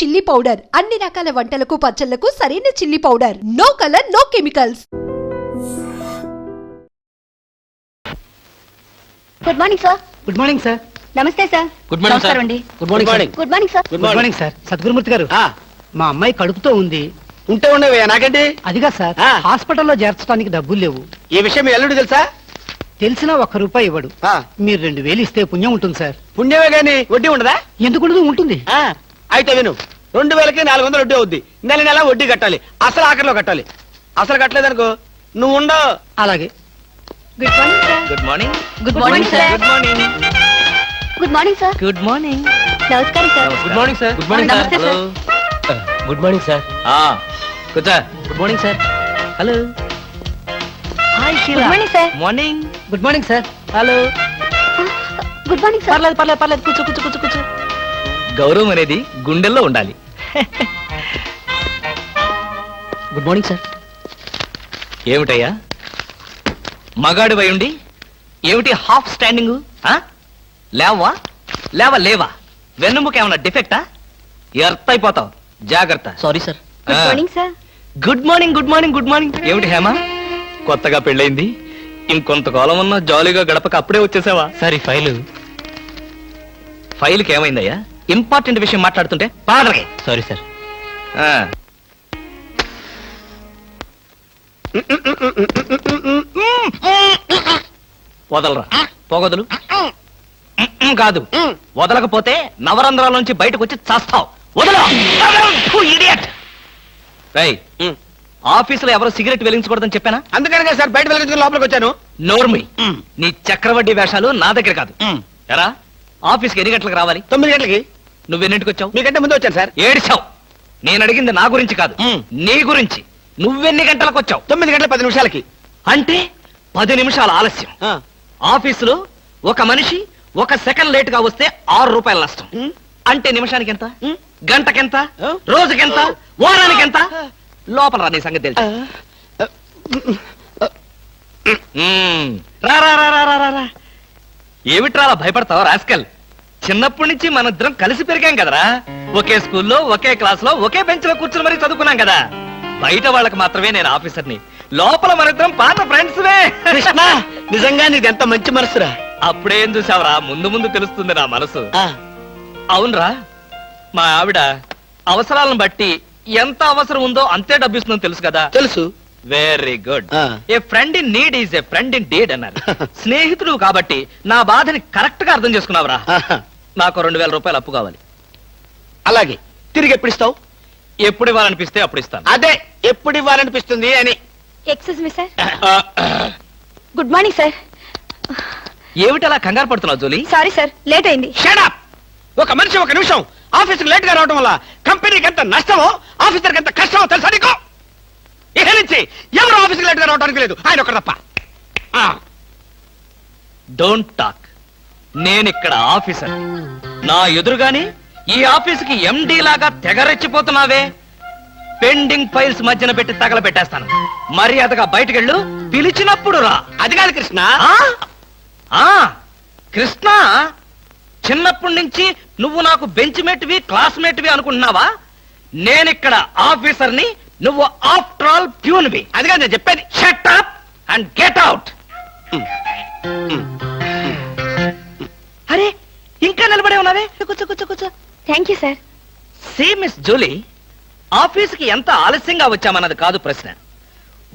Chilli powder అన్ని రకాల వంటలకు పచ్చళ్లకు సరైన chilli powder. No colour no chemicals. Good morning sir. Good morning sir. నమస్తే sir. Good morning sir. Good morning. Good morning sir. Good morning sir. Sadgurumurthy garu, మా అమ్మాయి కడుపుతో ఉంది. ఉంటే ఉండవే నాకండి. అదిగా సార్, హాస్పిటల్లో చేర్చడానికి డబ్బులు లేవు. ఈ విషయం మీ అల్లుడు తెలుసా? తెలిసినా ₹1 ఇవ్వడు. మీరు 2000 ఇస్తే పుణ్యం ఉంటుంది సార్. పుణ్యమే గాని వడ్డీ ఉండదా? ఎందుకు ఉంటుంది? అయితే విను, 2000కి 400 వడ్డీ అవుద్ది. నెల నెల వడ్డీ కట్టాలి. అసలు ఆఖరిలో కట్టాలి. అసలు కట్టలేదనుకో నువ్వు ఉండవు. అలాగే. Good morning sir. Good morning. Good morning sir. Good morning. Good morning sir. Good morning. నమస్కారం sir. Good morning sir. Good morning నమస్తే సార్. Good morning sir. కూర్చో. Good morning sir. Hello. Hi good morning sir. Morning. Good morning sir. Hello. Good morning sir. పర్లేదు. కూర్చో. గౌరవం అనేది గుండెల్లో ఉండాలి. Good morning sir. ఏమిటయ్యా మగాడు వై ఉండి ఏమిటి హాఫ్ స్టాండింగ్? లేవా వెన్నుముక ఏమన్నా డిఫెక్టా? ఎర్త్ అయిపోతావు, జాగ్రత్త. Sorry sir. Good morning sir. Good morning. ఏమిటి హేమ, కొత్తగా పెళ్ళైంది, ఇంకొంతకాలం ఉన్న జాలీగా గడపక అప్పుడే వచ్చేసావా? సరే ఫైల్కి ఏమైందయ్యా? ఇంపార్టెంట్ విషయం మాట్లాడుతుంటే పాడరే. Sorry sir. వదలరా, పోగొదలు. కాదు, వదలకపోతే నవరంధ్రాల నుంచి బయటకు వచ్చి చస్తావు. వదలు. ఆఫీసులో ఎవరో సిగరెట్ వెలిగించకూడదని చెప్పానా? అందుకనే సార్ బయట వెలిగించుకుని లోపలికి వచ్చాను. నోర్మి, నీ చక్రవడ్డీ వేషాలు నా దగ్గర కాదు. ఎరా, ఆఫీస్కి ఎన్ని గంటలకు రావాలి? 9 గంటలకి. నువ్వెన్నింటికి వచ్చావు? మీకంటే ముందు వచ్చాను సార్. ఏడిచావు. నేను అడిగింది నా గురించి కాదు, నీ గురించి. నువ్వెన్ని గంటలకు వచ్చావు? 9 గంటల 10 నిమిషాలకి. అంటే 10 నిమిషాల ఆలస్యం. ఆఫీసులో ఒక మనిషి 1 సెకండ్ లేట్ గా వస్తే ₹6 నష్టం. అంటే నిమిషానికి ఎంత? గంటకెంత? రోజుకెంత? వారానికి ఎంత? లోపల రా, నీ సంగతి తెలుసు. రా. ఏమిట్రా భయపడతావు రాస్కల్? చిన్నప్పటి నుంచి మనిద్దరం కలిసి పెరిగాం కదరా. ఒకే స్కూల్లో, ఒకే క్లాస్ లో, ఒకే బెంచ్ లో కూర్చుని మరీ చదువుకున్నాం కదా. బయట వాళ్ళకి మాత్రమే నేను ఆఫీసర్ని, లోపల మనిద్దరం పాత ఫ్రెండ్స్. నిజంగా నీది ఎంత మంచి మనసురా. అప్పుడేం చూసావురా, ముందు తెలుస్తుంది నా మనసు. అవునరా, మా ఆవిడ అవసరాలను బట్టి ఎంత అవసరం ఉందో అంతే డబ్బిస్తుందో తెలుసు కదా? తెలుసు. Very good. A friend in need is a friend indeed అన్నారు. స్నేహితుడు కాబట్టి నా బాధని కరెక్ట్ గా అర్థం చేసుకున్నావురా. నాకు ₹2000 అప్పు కావాలి. అలాగే. తిరిగి ఎప్పుడు ఇస్తావు? ఎప్పుడు ఇవ్వాలనిపిస్తే అప్పుడు ఇస్తాను. అదే, ఎప్పుడు ఇవ్వాలనిపిస్తుంది అని. Excuse me sir. Good morning sir. ఏమిటి అలా కంగారు పడుతున్నావు జోలీ? సారీ సార్, లేట్ అయింది. Shut up. ఒక మనిషి 1 నిమిషం ఆఫీస్కి లేట్ గా రావడం వల్ల కంపెనీకి ఎంత నష్టమో, ఆఫీసర్కి ఎంత కష్టమో తెలుసా నీకు? ఇక నుంచి ఎవరు ఆఫీస్కి లేట్ గా రావడానికి లేదు, ఆయన ఒకరు తప్ప. Don't talk. నేనిక్కడ ఆఫీసర్. నా ఎదురుగానే ఈ ఆఫీసుకి ఎండి లాగా తెగరెచ్చిపోతున్నావే. పెండింగ్ ఫైల్స్ మధ్యన పెట్టి తగలబెట్టేస్తాను. మర్యాదగా బయటకెళ్ళు, పిలిచినప్పుడు రా. అది కాదు కృష్ణ. కృష్ణ, చిన్నప్పటి నుంచి నువ్వు నాకు బెంచ్ మేట్వి, క్లాస్మేట్వి అనుకుంటున్నావా? నేనిక్కడ ఆఫీసర్ని, నువ్వు ఆఫ్టర్ ఆల్ ప్యూన్వి. అది కాదు నేను చెప్పేది. Shut up and get out. అరే, ఇంకా నిలబడే ఉన్నావే? కూర్చో. Thank you sir. See miss Julie, ఆఫీసుకి ఎంత ఆలస్యంగా వచ్చామన్నది కాదు ప్రశ్న.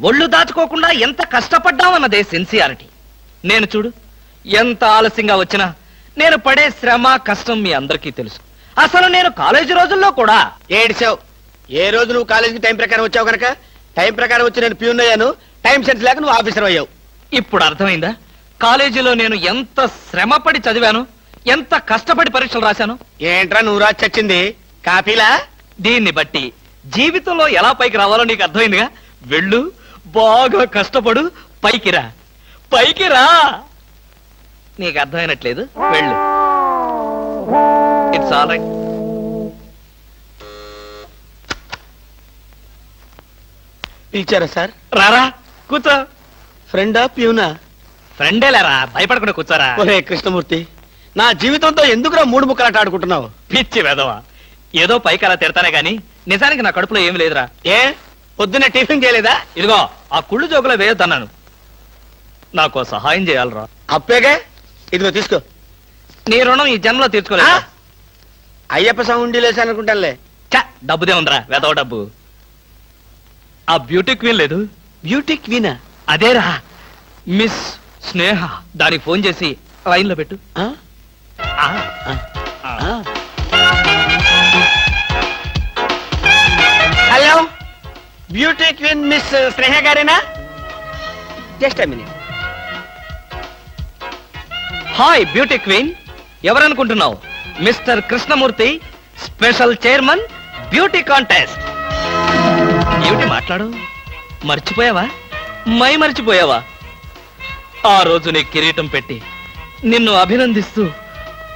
ఒళ్ళు దాచుకోకుండా ఎంత కష్టపడ్డామన్నదే సిన్సియారిటీ. నేను చూడు, ఎంత ఆలస్యంగా వచ్చినా నేను పడే శ్రమ, కష్టం మీ అందరికీ తెలుసు. అసలు నేను కాలేజీ రోజుల్లో కూడా ఏడ్చావు. ఏ రోజు నువ్వు కాలేజీకి టైం ప్రకారం వచ్చావు కనుక టైం ప్రకారం వచ్చి నేను ప్యూన్ అయ్యాను. టైం సెన్స్ లేక నువ్వు ఆఫీసర్ అయ్యావు. ఇప్పుడు అర్థమైందా కాలేజీలో నేను ఎంత శ్రమపడి చదివాను, ఎంత కష్టపడి పరీక్షలు రాశాను? ఏంట్రా నువ్వు రాసి చచ్చింది కాపీలా? దీన్ని బట్టి జీవితంలో ఎలా పైకి రావాలో నీకు అర్థమైందిగా. వెళ్ళు, బాగా కష్టపడు, పైకి రా. నీకు అర్థమైనట్లేదు, వెళ్ళు. It's all right. పిలిచారా సార్? రారా, కూర్చో. ఫ్రెండా ప్యూనా? ఫ్రెండేలేరా, భయపడకుండా కూర్చోరా. ఒరే కృష్ణమూర్తి, నా జీవితంతో ఎందుకురా 3 ముక్కలాట ఆడుకుంటున్నావు? పిచ్చి వెదవా, ఏదో పైకి అలా తిడతానే గాని నిజానికి నా కడుపులో ఏమి లేదురా. ఏ పొద్దున్న టిఫిన్ చేయలేదా? ఇదిగో ఆ కుళ్ళు జోకులో వేయొద్దన్నాను. నాకు సహాయం చేయాలరా. అప్పేగా, ఇదిగో తీసుకో. నీ రుణం ఈ జన్మలో ఆ? తీర్చుకోలేదు. అయ్యప్ప సౌండి లేసి అనుకుంటానులే. డబ్బుదే ఉందిరా, వెదవ డబ్బు. ఆ బ్యూటీ క్వీన్ లేదు, బ్యూటీ క్వీనా? అదేరా మిస్ స్నేహ. దానికి ఫోన్ చేసి లైన్ లో పెట్టు. ఆ? ఆ, ఆ. ఆ. Hello, beauty queen miss Sneha గారేనా? Just a minute. Hi beauty queen, ఎవరనుకుంటున్నావు? Mister Krishnamurthy, special chairman beauty contest. ఏమిటి మాట్లాడు? మర్చిపోయావా? మర్చిపోయావా? ఆ రోజు నీ కిరీటం పెట్టి నిన్ను అభినందిస్తూ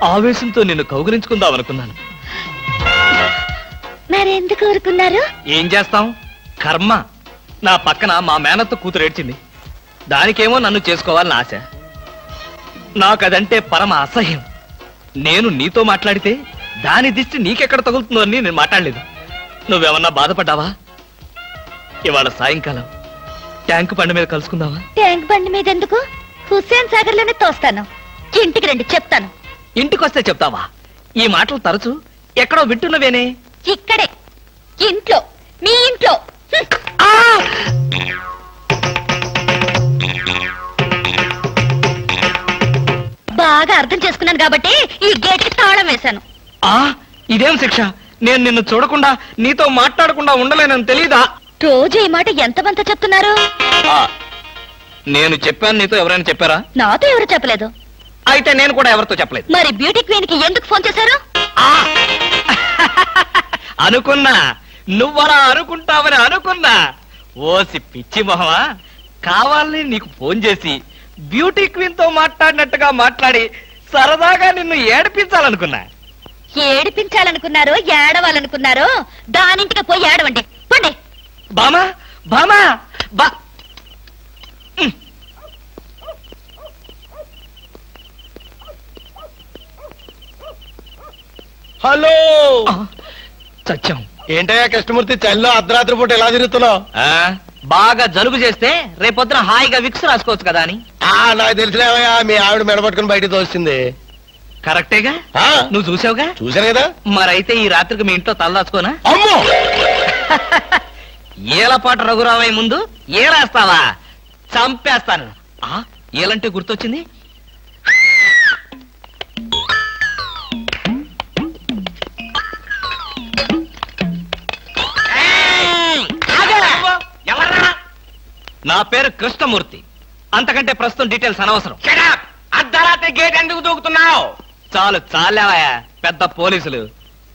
ఆవేశంతో నిన్ను కౌగిలించుకుందామనుకున్నాను. మరెందుకు ఊరుకున్నారు? ఏం చేస్తాం, కర్మ. నా పక్కన మా మేనత్త కూతురు ఏడ్చింది. దానికేమో నన్ను చేసుకోవాలని ఆశ. నాకదంటే పరమ అసహ్యం. నేను నీతో మాట్లాడితే దాని దిష్టి నీకెక్కడ తగులుతుందో అని నేను మాట్లాడలేదు. నువ్వేమన్నా బాధపడ్డావా? ఇవాళ సాయంకాలం ట్యాంకు బండి మీద కలుసుకుందావా? ట్యాంక్ బండి మీద ఎందుకు? హుస్సేన్ సాగర్ లోనే తోస్తాను. ఇంటికి రండి, చెప్తాను. ఇంటికొస్తే చెప్తావా? ఈ మాటలు తరచు ఎక్కడో వింటున్నవేనే. ఇక్కడే, ఇంట్లో, మీ ఇంట్లో. బాగా అర్థం చేసుకున్నాను కాబట్టి ఈ గేట్ కి తాళం వేశాను. ఆ ఇదేం శిక్ష? నేను నిన్ను చూడకుండా నీతో మాట్లాడకుండా ఉండలేనని తెలీదా? రోజు ఈ మాట ఎంతమంత చెప్తున్నారు? ఆ, నేను చెప్పాను, నీతో ఎవరైనా చెప్పారా? నాతో ఎవరు చెప్పలేదు. అయితే నేను కూడా ఎవరితో చెప్పలేదు. మరి బ్యూటీ క్వీన్ కి ఎందుకు ఫోన్ చేశారు? ఆ! అనుకున్నా, నువ్వలా అనుకుంటావని అనుకున్నా. ఓసి పిచ్చి మొహమా, కావాలని నీకు ఫోన్ చేసి బ్యూటీ క్వీన్ తో మాట్లాడినట్టుగా మాట్లాడి సరదాగా నిన్ను ఏడిపించాలనుకున్నా. ఏడిపించాలనుకున్నారో ఏడవాలనుకున్నారో దానింటికి పోయి ఏడవండి. పండి. బామా బామా బా హలో, ఆ, చచ్చాం. ఏంటయ్యా కృష్ణమూర్తి, చల్లో అర్ధరాత్రి పూట ఎలా తిరుగుతున్నావు? ఆ, బాగా జలుబు చేస్తే రేపొద్దున హాయిగా విక్స్ రాసుకోవచ్చు కదా అని. నాకు తెలిసినవయ్యా, మీ ఆవిడ మెడపట్టుకుని బయటకు తోస్తుంది. కరెక్టేగా, ఆ? నువ్వు చూసావుగా. చూశాను కదా. మరైతే ఈ రాత్రికి మీ ఇంట్లో తలదాచుకోనా? అమ్మో, ఏలపాట రఘురామయ్య ముందు ఏలేస్తావా? చంపేస్తాను. ఆ ఏలంటే గుర్తొచ్చింది. నా పేరు కృష్ణమూర్తి. అంతకంటే ప్రస్తుతం డీటెయిల్స్ అనవసరం. అర్ధరాత్రి గేట్ ఎందుకు దూకుతున్నావు? చాలు చాలావయ్యా, పెద్ద పోలీసులు.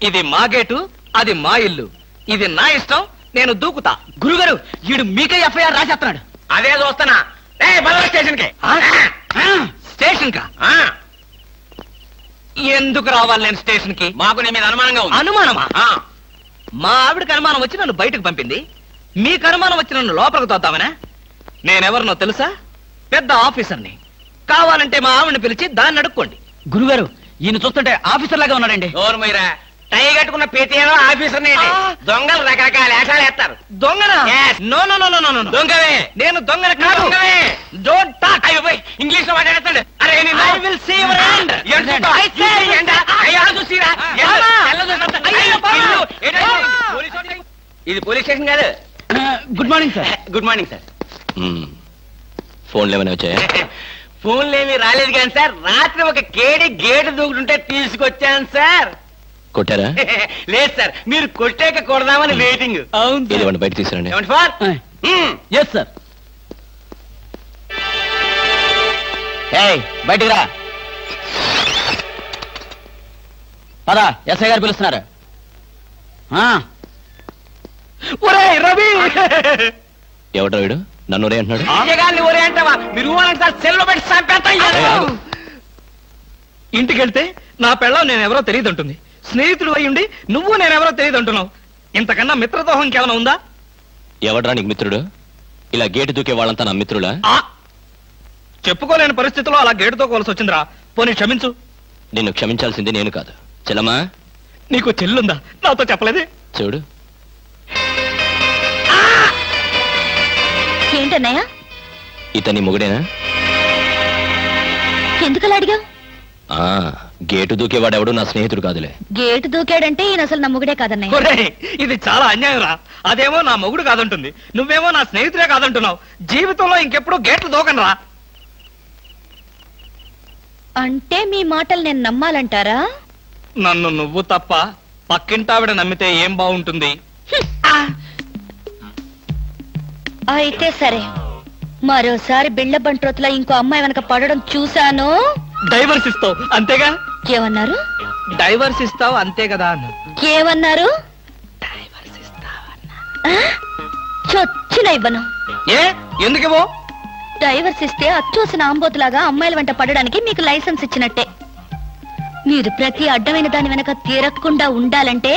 ఇది మా గేటు, అది మా ఇల్లు. ఇది నా ఇష్టం, నేను దూకుతా. గురుగారు, వీడు మీకే ఎఫ్ఐఆర్ రాసేస్తున్నాడు. అదే చూస్తున్నా. స్టేషన్ కి. స్టేషన్ కా? ఎందుకు రావాలి నేను స్టేషన్ కి? మాకు నీ మీద అనుమానంగా ఉంది. అనుమానమా? ఆ. మా ఆవిడకి అనుమానం వచ్చి నన్ను బయటకు పంపింది. మీకు అనుమానం వచ్చి నన్ను లోపలికి తోద్దామనా? నేనెవరినో తెలుసా? పెద్ద ఆఫీసర్ని. కావాలంటే మా ఆవిడని పిలిచి దాన్ని అడుక్కోండి. గురుగారు, ఈయన చూస్తుంటే ఆఫీసర్ లాగా ఉన్నాడండి. నోరు మీరా, టై కట్టుకున్న పేటీఏదో ఆఫీసర్ దొంగలు రకరకాల వేషాలు వేస్తారు. దొంగనా? Yes. No no no no no no. దొంగవే. నేను దొంగని కాదు. దొంగవే. Don't talk. అయ్యో పోయి ఇంగ్లీష్ లో మాట్లాడతాడు. అరే I will see your hand. I say ఇది పోలీస్ స్టేషన్ కాదు. Good morning sir. Good morning sir. ఫోన్లు ఏమైనా వచ్చాయా? ఫోన్లు ఏమీ రాలేదు కానీ సార్, రాత్రి ఒక కేడి గేటు దూకుతుంటే తీసుకొచ్చాను సార్. కొట్టారా? లేదు సార్, మీరు కొట్టాక కొడదామని వెయిటింగ్. ఇదివ్వండి, బయట తీసుకురండి. ఏమండి ఫార్? Yes sir. బయటికి రా. పదా, ఎస్ఐ గారు పిలుస్తున్నారు. ఒరేయ్ రవి, ఎవడ్రా వీడు? నన్ను ఒరే అంటున్నాడు. విజయగాన్ని ఒరే అంటావా? మీరు ఊరంటే సార్ సెల్లో పెట్టి చంపేస్తాం. ఇంటికి వెళ్తే నా పెళ్ళం నేనెవరో తెలియదు అంటుంది. స్నేహితుడు అయ్యుండి నువ్వు నేనెవరో తెలియదు అంటున్నావు. ఇంతకన్నా మిత్రదోహం ఇంకేమైనా ఉందా? ఎవడ్రా నీకు మిత్రుడు? ఇలా గేటు దూకే వాళ్ళంతా నా మిత్రులా? ఆ చెప్పుకోలేని పరిస్థితిలో అలా గేటుతో కోల్సి వచ్చిందిరా. పోనీ క్షమించు. నిన్ను క్షమించాల్సింది నేను కాదు. చెల్లమ్మా, నీకు చెల్లుందా? నాతో చెప్పలేదే. చూడు, ఏంటన్నయ్య? ఇతని మొగుడేనా? ఎందుకలా అడిగావు? ఆ, గేటు దూకేవాడెవడు నా స్నేహితుడు కాదులే. గేటు దూకాడంటే ఈయన అసలు నమ్ముగుడే కాదన్నయ్య. ఒరేయ్, ఇది చాలా అన్యాయం రా. అదేమో నా మొగుడు కాదంటుంది, నువ్వేమో నా స్నేహితుడే కాదంటున్నావు. జీవితంలో ఇంకెప్పుడు గేట్లు దూకనరా. అంటే మీ మాటలు నేను నమ్మాలంటారా? నన్ను నువ్వు తప్ప పక్కింటావిడ నమ్మితే ఏం బాగుంటుంది? అయితే సరే, మరోసారి బిళ్ళ బంట్రోతులా ఇంకో అమ్మాయి వెనక పడడం చూశాను. డైవర్స్ ఇస్తావు అంతేగా? ఏమన్నారు? డైవర్స్ ఇస్తావు అంతే కదా అన్న. ఏమన్నారు? డైవర్స్ ఇస్తావన్నా. చొచ్చిన ఇవ్వను. ఏ ఎందుకేమో? డైవర్స్ ఇస్తే అచ్చోసిన ఆంబోతులాగా అమ్మాయిల వెంట పడడానికి మీకు లైసెన్స్ ఇచ్చినట్టే. మీరు ప్రతి అడ్డమైన దాని వెనక తిరగకుండా ఉండాలంటే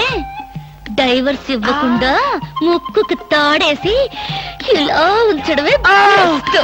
డైవర్స్ ఇవ్వకుండా ముక్కుకు తాడేసి ఇలా ఉంచడమే బెస్ట్.